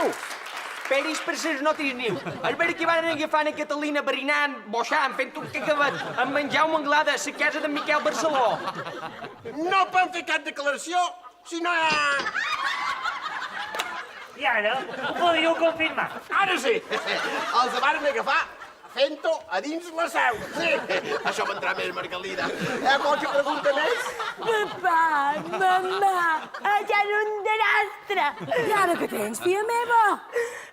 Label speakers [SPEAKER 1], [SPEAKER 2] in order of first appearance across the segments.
[SPEAKER 1] tu?
[SPEAKER 2] Peris per ses notis niu. És vera que van agafant a Catalina berinant, boixant, fent un cacavet, amb en Jaume Anglada a la casa d'en Miquel Barceló.
[SPEAKER 1] No podem fer cap declaració si no hi ha...
[SPEAKER 3] I ara ho podríeu confirmar.
[SPEAKER 1] Ara sí! Els varen agafar fent-ho a dins la seu. Sí, això vendrà més, Margalida. Qualque pregunta més?
[SPEAKER 4] Papà, mamà, allà és un desastre.
[SPEAKER 5] I ara què tens, filla meva?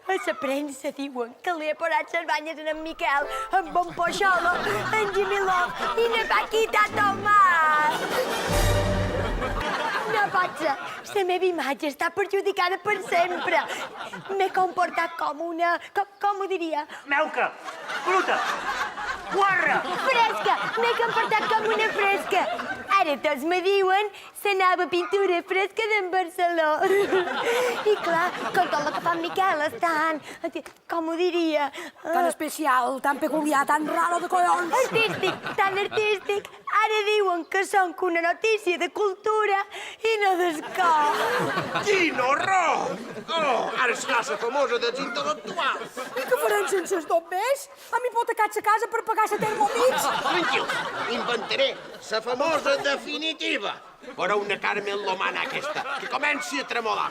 [SPEAKER 4] A la premsa diuen que li ha posat les banyes en Miquel, en Bon Poxolo, en Jimilov i na Paquita Tomàs. No pot ser. La meva imatge està perjudicada per sempre. M'he comportat com una... com ho diria?
[SPEAKER 3] Meuca, bruta, guarra.
[SPEAKER 4] Fresca! M'he comportat com una fresca. Ara tots me diuen la nova pintura fresca d'en Barceló. I clar, com tot el que fa en Miquel és tan... com ho diria?
[SPEAKER 5] Tan especial, tan peculiar, tan raro de collons.
[SPEAKER 4] Artístic, tan artístic. Ara diuen que són una notícia de cultura i no d'escola.
[SPEAKER 1] Quin horror! Oh, ara serà la famosa dels intel·lectuals.
[SPEAKER 5] I què farem sense els bombers? Hem hipotecat la casa per pagar la Thermomix.
[SPEAKER 1] Tranquils, inventaré la famosa definitiva. Però una Carmen Lomana aquesta, que comenci a tremolar.